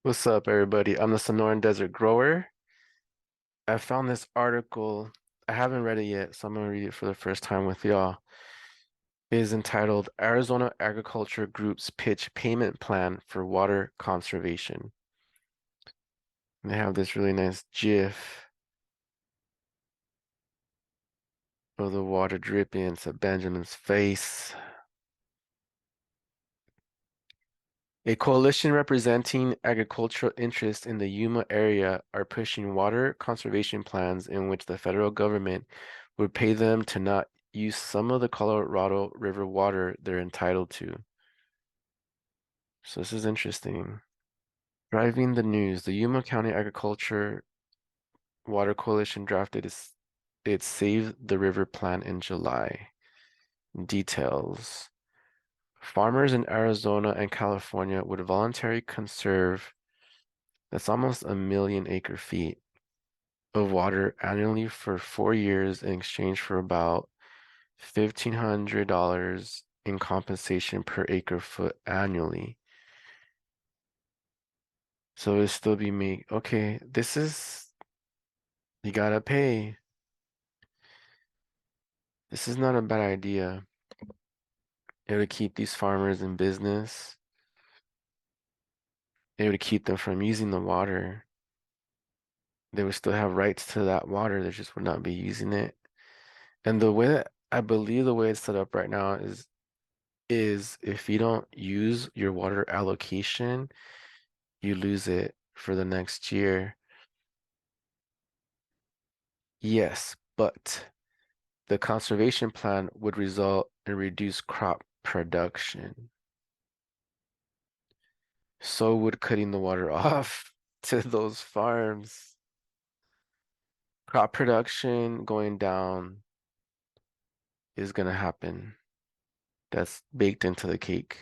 What's up, everybody? I'm the Sonoran Desert Grower. I found this article. I haven't read it yet, so I'm gonna read it for the first time with y'all. It is entitled Arizona Agriculture Group's Pitch Payment Plan for Water Conservation. And they have this really nice GIF of the water dripping into Benjamin's face. A coalition representing agricultural interests in the Yuma area are pushing water conservation plans in which the federal government would pay them to not use some of the Colorado River water they're entitled to. So this is interesting. Driving the news, the Yuma County Agriculture Water Coalition drafted its Save the River plan in July. Details. Farmers in Arizona and California would voluntarily conserve, that's almost 1 million acre feet of water annually for 4 years in exchange for about $1,500 in compensation per acre foot annually. So it'll still be me. Okay, you gotta pay. This is not a bad idea. It would keep these farmers in business. It would keep them from using the water. They would still have rights to that water. They just would not be using it. And the way that I believe the way it's set up right now is if you don't use your water allocation, you lose it for the next year. Yes, but the conservation plan would result in reduced crop production. So would cutting the water off to those farms. Crop production going down is going to happen. That's baked into the cake.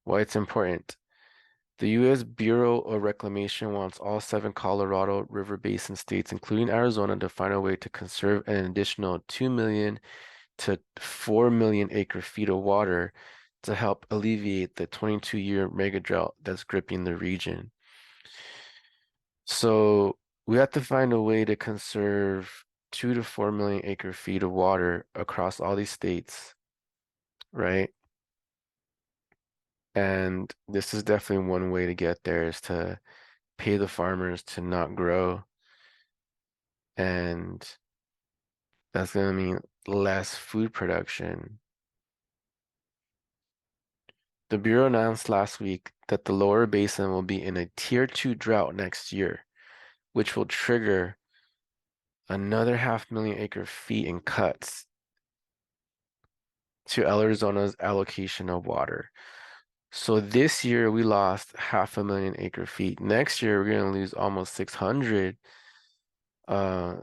Why it's important. The U.S. Bureau of Reclamation wants all 7 Colorado River Basin states, including Arizona, to find a way to conserve an additional 2 million to 4 million acre feet of water to help alleviate the 22-year mega drought that's gripping the region. So we have to find a way to conserve 2 to 4 million acre feet of water across all these states, right? And this is definitely one way to get there is to pay the farmers to not grow. And that's going to mean less food production. The Bureau announced last week that the lower basin will be in a tier 2 drought next year, which will trigger another 500,000 acre feet in cuts to Arizona's allocation of water. So this year we lost 500,000 acre feet. Next year we're going to lose almost 600. Uh,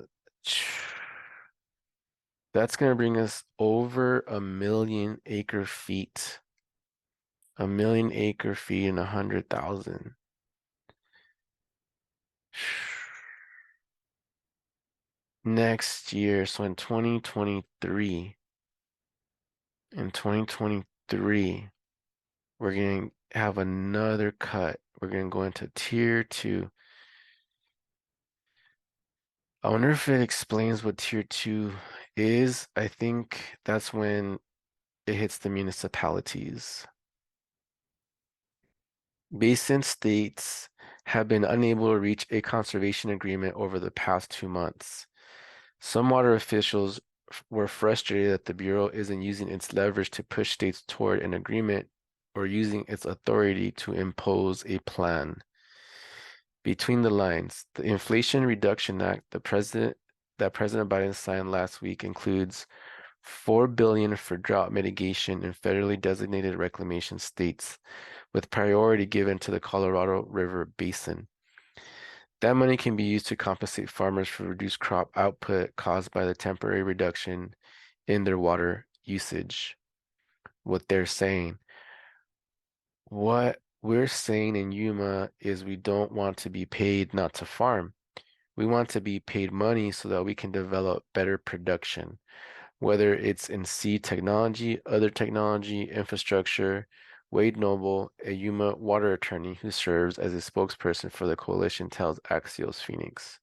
that's going to bring us over 1 million acre feet. 1 million acre feet and 100,000. Next year, so in 2023, we're going to have another cut. We're going to go into tier 2. I wonder if it explains what tier 2 is. I think that's when it hits the municipalities. Basin states have been unable to reach a conservation agreement over the past 2 months. Some water officials were frustrated that the Bureau isn't using its leverage to push states toward an agreement or using its authority to impose a plan. Between the lines, the Inflation Reduction Act that President Biden signed last week includes $4 billion for drought mitigation in federally designated reclamation states, with priority given to the Colorado River Basin. That money can be used to compensate farmers for reduced crop output caused by the temporary reduction in their water usage. What they're saying. What we're saying in Yuma is we don't want to be paid not to farm. We want to be paid money so that we can develop better production, whether it's in seed technology, other technology, infrastructure. Wade Noble, a Yuma water attorney who serves as a spokesperson for the coalition, tells Axios Phoenix.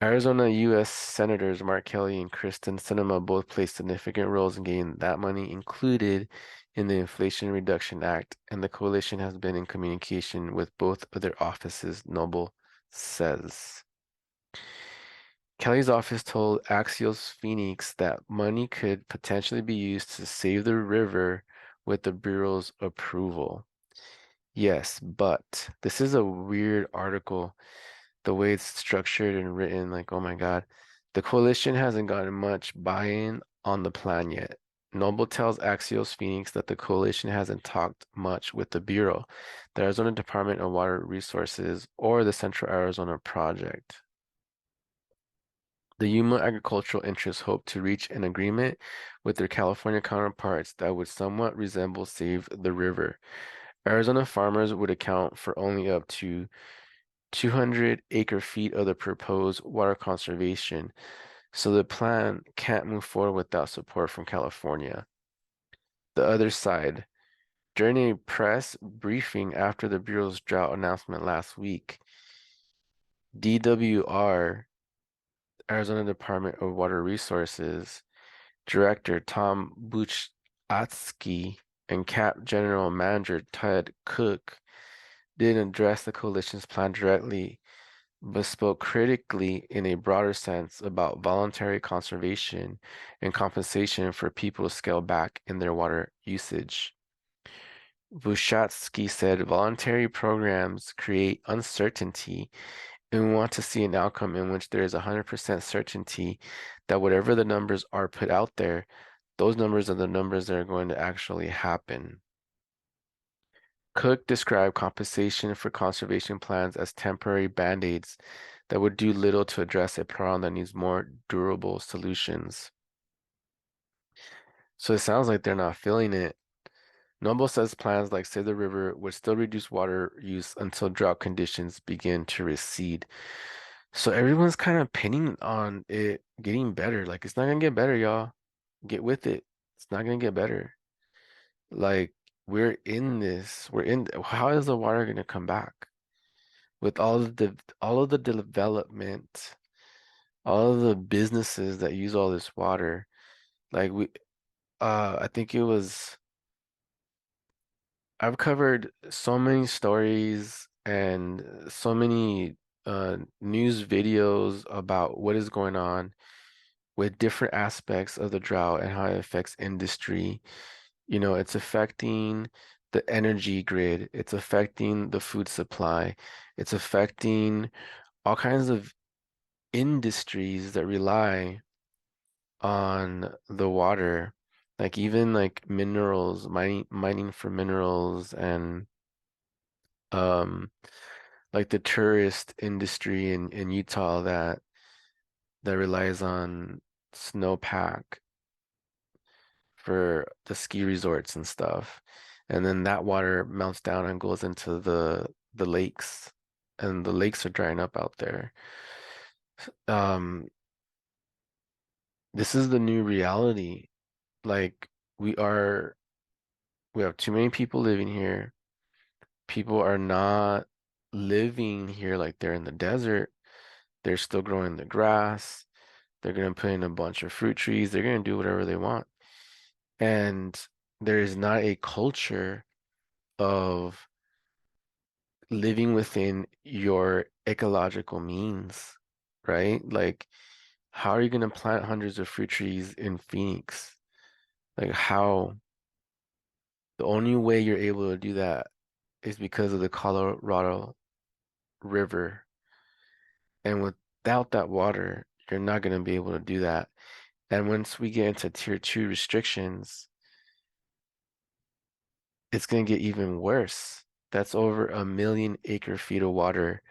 Arizona U.S. Senators Mark Kelly and Kristen Sinema both played significant roles in getting that money included in the Inflation Reduction Act, and the coalition has been in communication with both of their offices, Noble says. Kelly's office told Axios Phoenix that money could potentially be used to save the river with the Bureau's approval. Yes, but this is a weird article. The way it's structured and written, like, oh my God. The coalition hasn't gotten much buy-in on the plan yet. Noble tells Axios Phoenix that the coalition hasn't talked much with the Bureau, the Arizona Department of Water Resources, or the Central Arizona Project. The Yuma agricultural interests hope to reach an agreement with their California counterparts that would somewhat resemble Save the River. Arizona farmers would account for only up to 200 acre-feet of the proposed water conservation, so the plan can't move forward without support from California. The other side, during a press briefing after the Bureau's drought announcement last week, DWR, Arizona Department of Water Resources, Director Tom Buchatsky and CAP General Manager Ted Cook didn't address the coalition's plan directly, but spoke critically in a broader sense about voluntary conservation and compensation for people to scale back in their water usage. Bushatsky said voluntary programs create uncertainty, and we want to see an outcome in which there is 100% certainty that whatever the numbers are put out there, those numbers are the numbers that are going to actually happen. Cook described compensation for conservation plans as temporary band-aids that would do little to address a problem that needs more durable solutions. So it sounds like they're not feeling it. Noble says plans like Save the River would still reduce water use until drought conditions begin to recede. So everyone's kind of pinning on it getting better. Like, it's not gonna get better, y'all. Get with it. It's not gonna get better. Like, we're in this. How is the water gonna come back? With all of the development, all of the businesses that use all this water. Like I think it was I've covered so many stories and so many news videos about what is going on with different aspects of the drought and how it affects industry. You know, it's affecting the energy grid, it's affecting the food supply, it's affecting all kinds of industries that rely on the water, like even like minerals, mining for minerals and um like the tourist industry in Utah that relies on snowpack for the ski resorts and stuff. And then that water melts down and goes into the lakes, and the lakes are drying up out there. Um, this is the new reality. Like we are, we have too many people living here. People are not living here like they're in the desert. They're still growing the grass. They're gonna put in a bunch of fruit trees. They're gonna do whatever they want. And there is not a culture of living within your ecological means, right? Like, how are you gonna plant hundreds of fruit trees in Phoenix? Like, how? The only way you're able to do that is because of the Colorado River. And without that water, you're not going to be able to do that. And once we get into tier two restrictions, it's going to get even worse. That's over 1 million acre feet of water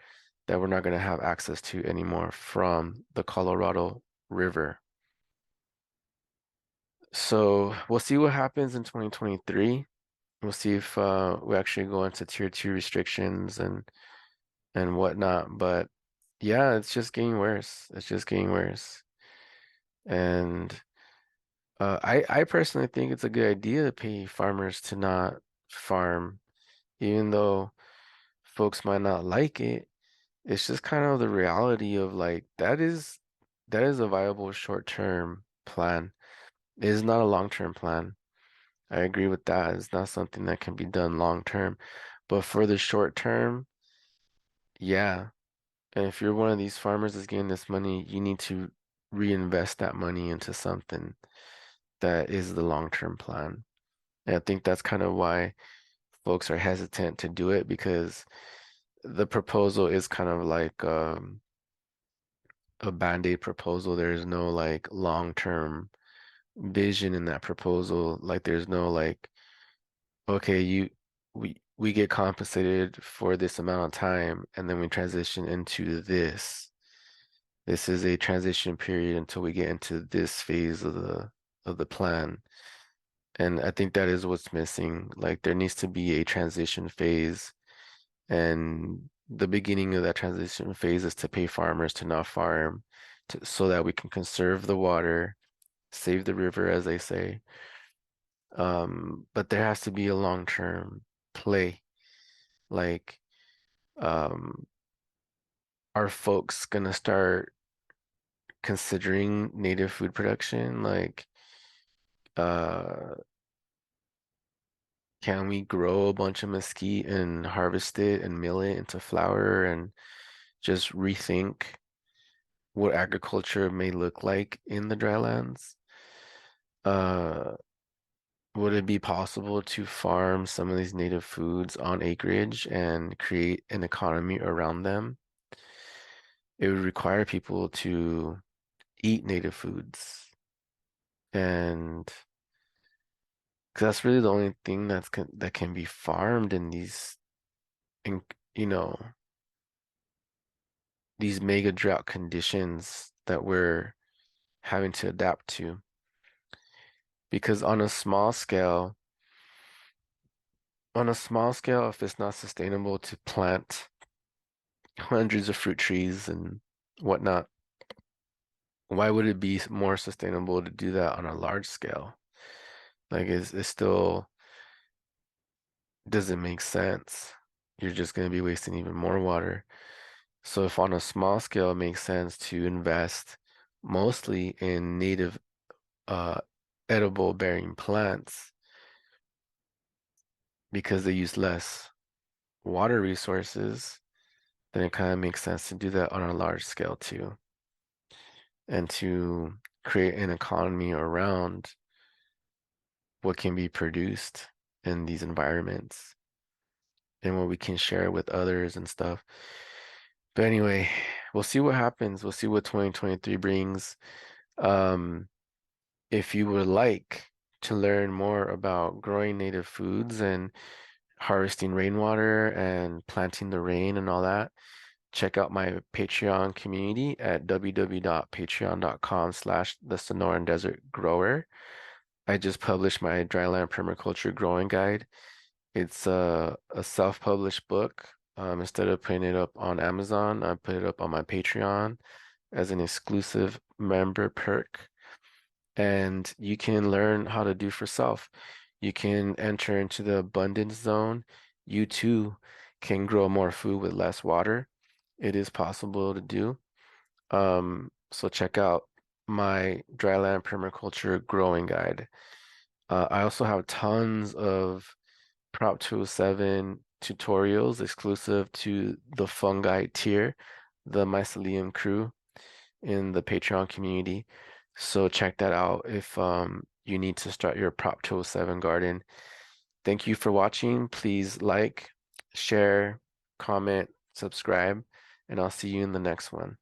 that we're not going to have access to anymore from the Colorado River. So we'll see what happens in 2023. We'll see if we actually go into tier two restrictions and whatnot. But yeah, it's just getting worse. It's just getting worse. And I personally think it's a good idea to pay farmers to not farm, even though folks might not like it. It's just kind of the reality of like that is a viable short-term plan. It is not a long-term plan. I agree with that. It's not something that can be done long term. But for the short term, yeah. And if you're one of these farmers that's getting this money, you need to reinvest that money into something that is the long-term plan. And I think that's kind of why folks are hesitant to do it because the proposal is kind of like a band-aid proposal. There's no like long-term vision in that proposal. Like there's no like, okay, we get compensated for this amount of time and then we transition into this. This is a transition period until we get into this phase of the plan. And I think that is what's missing. Like there needs to be a transition phase, and the beginning of that transition phase is to pay farmers to not farm, so that we can conserve the water, save the river, as they say. But there has to be a long-term play. Like, um, are folks gonna start considering native food production? Like, uh, can we grow a bunch of mesquite and harvest it and mill it into flour and just rethink what agriculture may look like in the drylands? Uh, would it be possible to farm some of these native foods on acreage and create an economy around them? It would require people to eat native foods, and 'cause that's really the only thing that can be farmed in in, you know, these mega drought conditions that we're having to adapt to. Because on a small scale, if it's not sustainable to plant hundreds of fruit trees and whatnot, why would it be more sustainable to do that on a large scale? Like, it still doesn't make sense. You're just going to be wasting even more water. So if on a small scale, it makes sense to invest mostly in native uh, edible bearing plants because they use less water resources, then it kind of makes sense to do that on a large scale too, and to create an economy around what can be produced in these environments and what we can share with others and stuff. But anyway, we'll see what happens. We'll see what 2023 brings. Um, if you would like to learn more about growing native foods and harvesting rainwater and planting the rain and all that, check out my Patreon community at www.patreon.com/the Sonoran Desert Grower. I just published my dryland permaculture growing guide. It's a self-published book. Instead of putting it up on Amazon, I put it up on my Patreon as an exclusive member perk. And you can learn how to do for self. You can enter into the abundance zone. You too can grow more food with less water. It is possible to do. So check out my dryland permaculture growing guide. I also have tons of Prop 207 tutorials exclusive to the fungi tier, the mycelium crew in the Patreon community. So check that out if you need to start your Prop 207 garden. Thank you for watching. Please like, share, comment, subscribe, and I'll see you in the next one.